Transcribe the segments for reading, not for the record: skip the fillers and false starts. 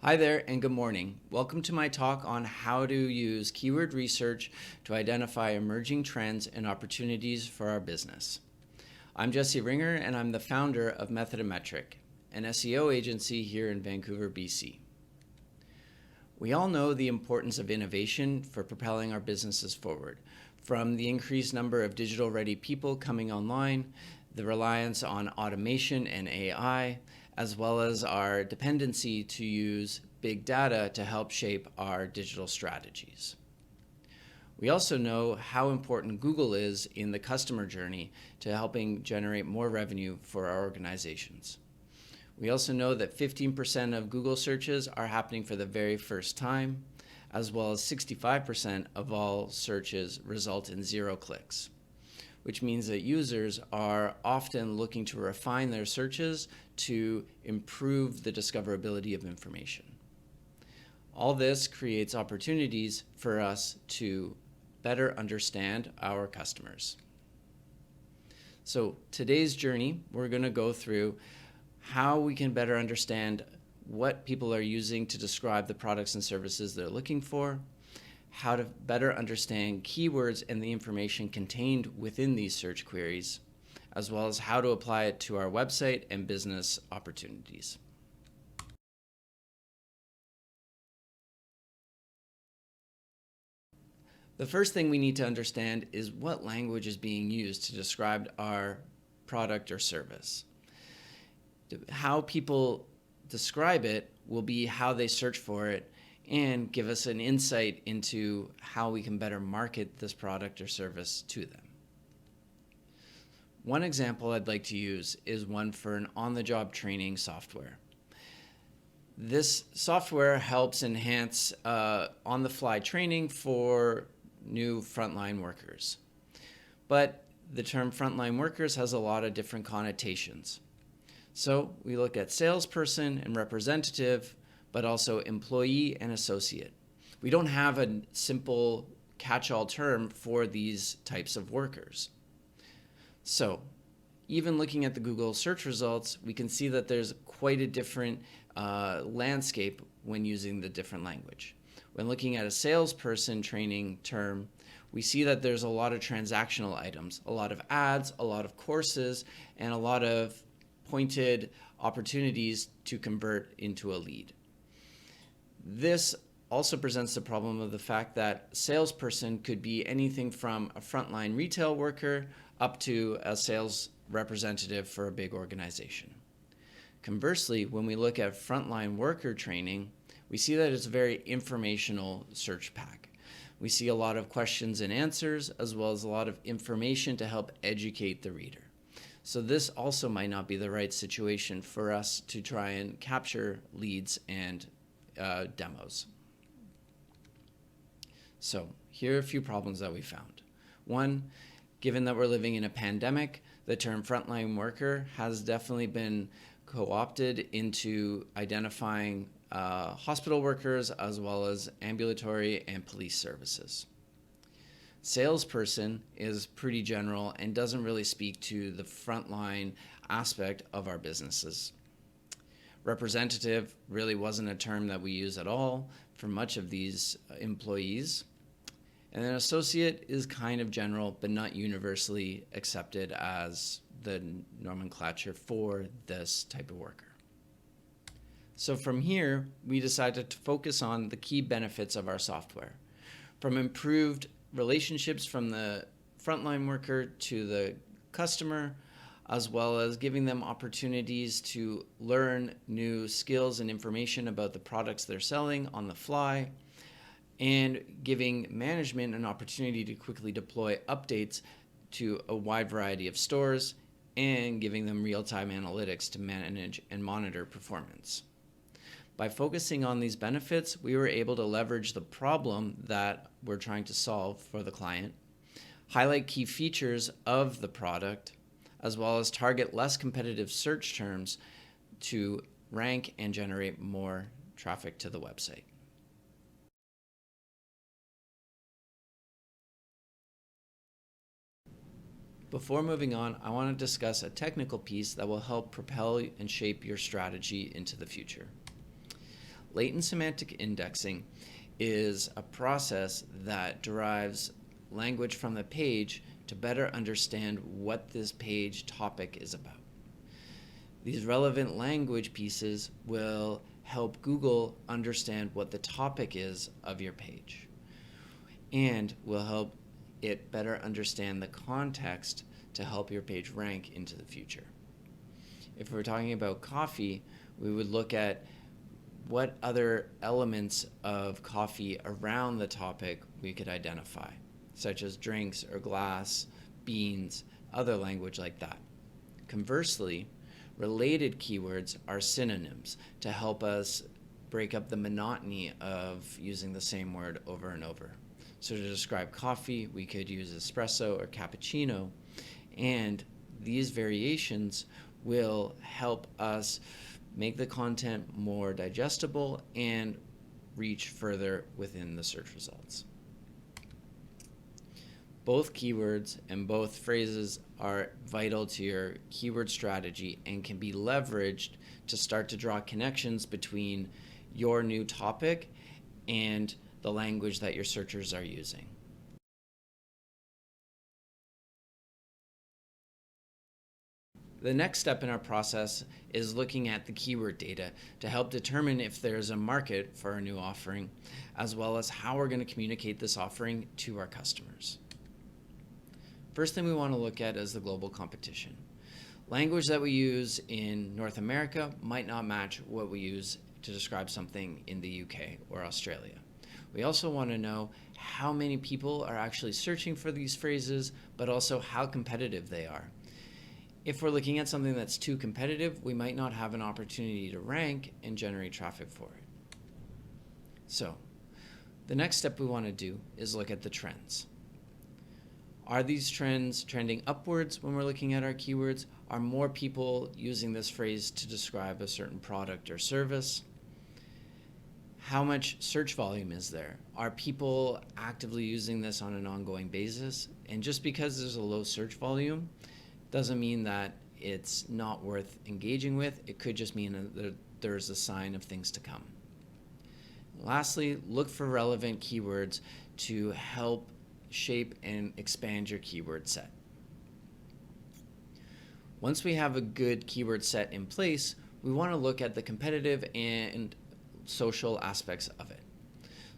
Hi there and good morning. Welcome to my talk on how to use keyword research to identify emerging trends and opportunities for our business. I'm Jesse Ringer and I'm the founder of Methodometric, an SEO agency here in Vancouver, BC. We all know the importance of innovation for propelling our businesses forward, from the increased number of digital-ready people coming online, the reliance on automation and AI, as well as our dependency to use big data to help shape our digital strategies. We also know how important Google is in the customer journey to helping generate more revenue for our organizations. We also know that 15% of Google searches are happening for the very first time, as well as 65% of all searches result in 0 clicks, which means that users are often looking to refine their searches to improve the discoverability of information. All this creates opportunities for us to better understand our customers. So today's journey, we're going to go through how we can better understand what people are using to describe the products and services they're looking for, how to better understand keywords and the information contained within these search queries, as well as how to apply it to our website and business opportunities. The first thing we need to understand is what language is being used to describe our product or service. How people describe it will be how they search for it and give us an insight into how we can better market this product or service to them. One example I'd like to use is one for an on-the-job training software. This software helps enhance on-the-fly training for new frontline workers. But the term frontline workers has a lot of different connotations. So we look at salesperson and representative, but also employee and associate. We don't have a simple catch-all term for these types of workers. So even looking at the Google search results, we can see that there's quite a different landscape when using the different language. When looking at a salesperson training term, we see that there's a lot of transactional items, a lot of ads, a lot of courses, and a lot of pointed opportunities to convert into a lead. This also presents the problem of the fact that salesperson could be anything from a frontline retail worker up to a sales representative for a big organization. Conversely, when we look at frontline worker training, we see that it's a very informational search pack. We see a lot of questions and answers, as well as a lot of information to help educate the reader. So this also might not be the right situation for us to try and capture leads and demos. So here are a few problems that we found. One, given that we're living in a pandemic, the term frontline worker has definitely been co-opted into identifying hospital workers as well as ambulatory and police services. Salesperson is pretty general and doesn't really speak to the frontline aspect of our businesses. Representative really wasn't a term that we use at all for much of these employees. And then associate is kind of general, but not universally accepted as the nomenclature for this type of worker. So from here, we decided to focus on the key benefits of our software, from improved relationships from the frontline worker to the customer, as well as giving them opportunities to learn new skills and information about the products they're selling on the fly, and giving management an opportunity to quickly deploy updates to a wide variety of stores, and giving them real-time analytics to manage and monitor performance. By focusing on these benefits, we were able to leverage the problem that we're trying to solve for the client, highlight key features of the product, as well as target less competitive search terms to rank and generate more traffic to the website. Before moving on, I want to discuss a technical piece that will help propel and shape your strategy into the future. Latent semantic indexing is a process that derives language from the page to better understand what this page topic is about. These relevant language pieces will help Google understand what the topic is of your page and will help it better understand the context to help your page rank into the future. If we're talking about coffee, we would look at what other elements of coffee around the topic we could identify, such as drinks or glass, beans, other language like that. Conversely, related keywords are synonyms to help us break up the monotony of using the same word over and over. So to describe coffee, we could use espresso or cappuccino, and these variations will help us make the content more digestible and reach further within the search results. Both keywords and both phrases are vital to your keyword strategy and can be leveraged to start to draw connections between your new topic and the language that your searchers are using. The next step in our process is looking at the keyword data to help determine if there's a market for our new offering, as well as how we're going to communicate this offering to our customers. First thing we want to look at is the global competition. Language that we use in North America might not match what we use to describe something in the UK or Australia. We also want to know how many people are actually searching for these phrases, but also how competitive they are. If we're looking at something that's too competitive, we might not have an opportunity to rank and generate traffic for it. So, the next step we want to do is look at the trends. Are these trends trending upwards when we're looking at our keywords? Are more people using this phrase to describe a certain product or service? How much search volume is there? Are people actively using this on an ongoing basis? And just because there's a low search volume doesn't mean that it's not worth engaging with. It could just mean that there's a sign of things to come. Lastly, look for relevant keywords to help shape and expand your keyword set. Once we have a good keyword set in place, we want to look at the competitive and social aspects of it.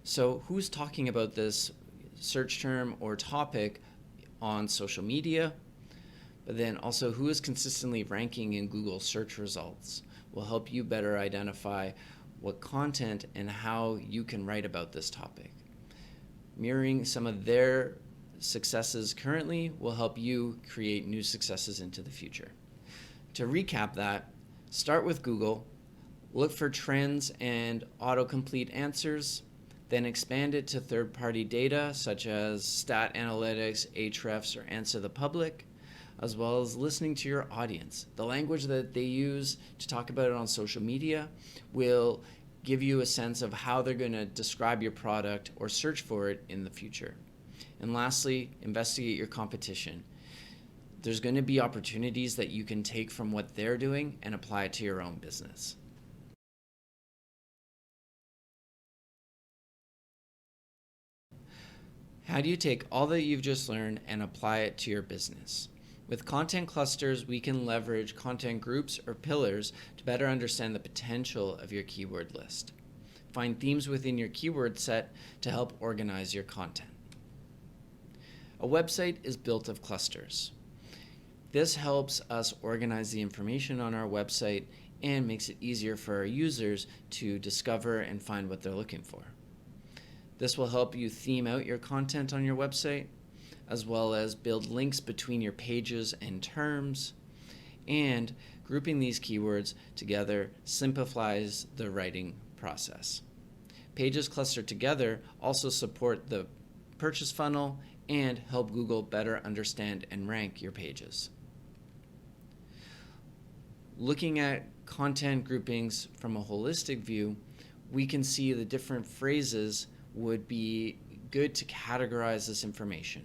So who's talking about this search term or topic on social media? But then also who is consistently ranking in Google search results will help you better identify what content and how you can write about this topic. Mirroring some of their successes currently will help you create new successes into the future. To recap that, start with Google, look for trends and autocomplete answers, then expand it to third-party data such as Stat Analytics, Ahrefs, or Answer the Public, as well as listening to your audience. The language that they use to talk about it on social media will give you a sense of how they're going to describe your product or search for it in the future. And lastly, investigate your competition. There's going to be opportunities that you can take from what they're doing and apply it to your own business. How do you take all that you've just learned and apply it to your business? With content clusters, we can leverage content groups or pillars to better understand the potential of your keyword list. Find themes within your keyword set to help organize your content. A website is built of clusters. This helps us organize the information on our website and makes it easier for our users to discover and find what they're looking for. This will help you theme out your content on your website, as well as build links between your pages and terms, and grouping these keywords together simplifies the writing process. Pages clustered together also support the purchase funnel and help Google better understand and rank your pages. Looking at content groupings from a holistic view, we can see the different phrases would be good to categorize this information.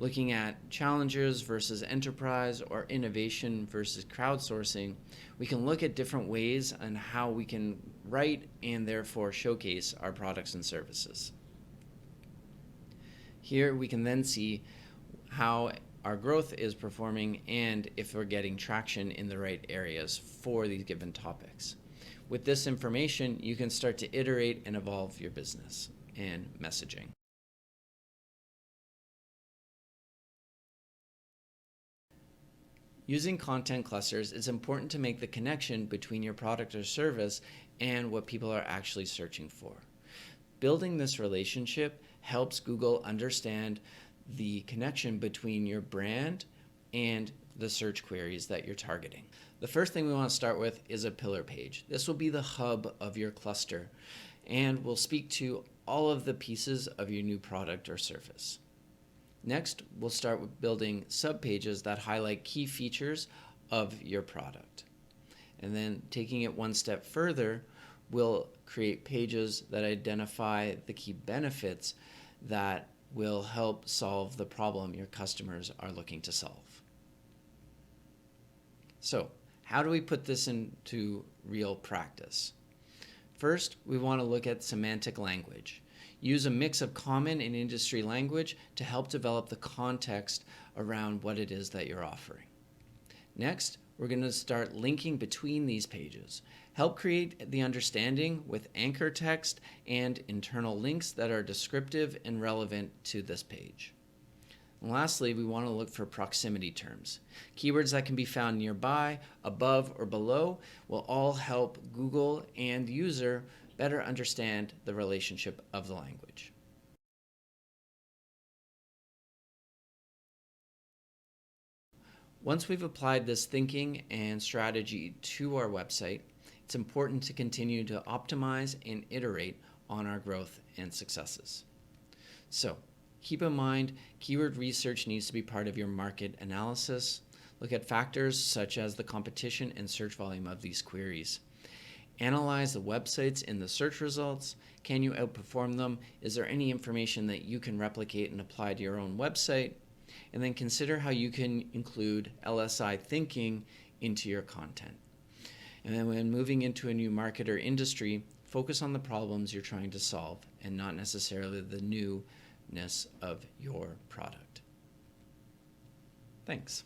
looking at challenges versus enterprise or innovation versus crowdsourcing, we can look at different ways on how we can write and therefore showcase our products and services. Here we can then see how our growth is performing and if we're getting traction in the right areas for these given topics. With this information, you can start to iterate and evolve your business and messaging. Using content clusters, it's important to make the connection between your product or service and what people are actually searching for. Building this relationship helps Google understand the connection between your brand and the search queries that you're targeting. The first thing we want to start with is a pillar page. This will be the hub of your cluster and will speak to all of the pieces of your new product or service. Next, we'll start with building subpages that highlight key features of your product. And then taking it one step further, we'll create pages that identify the key benefits that will help solve the problem your customers are looking to solve. So, how do we put this into real practice? First, we want to look at semantic language. Use a mix of common and industry language to help develop the context around what it is that you're offering. Next, we're going to start linking between these pages. Help create the understanding with anchor text and internal links that are descriptive and relevant to this page. And lastly, we want to look for proximity terms. Keywords that can be found nearby, above, or below will all help Google and user better understand the relationship of the language. Once we've applied this thinking and strategy to our website, it's important to continue to optimize and iterate on our growth and successes. So, keep in mind, keyword research needs to be part of your market analysis. Look at factors such as the competition and search volume of these queries. Analyze the websites in the search results. Can you outperform them? Is there any information that you can replicate and apply to your own website? And then consider how you can include LSI thinking into your content. And then when moving into a new market or industry, focus on the problems you're trying to solve and not necessarily the newness of your product. Thanks.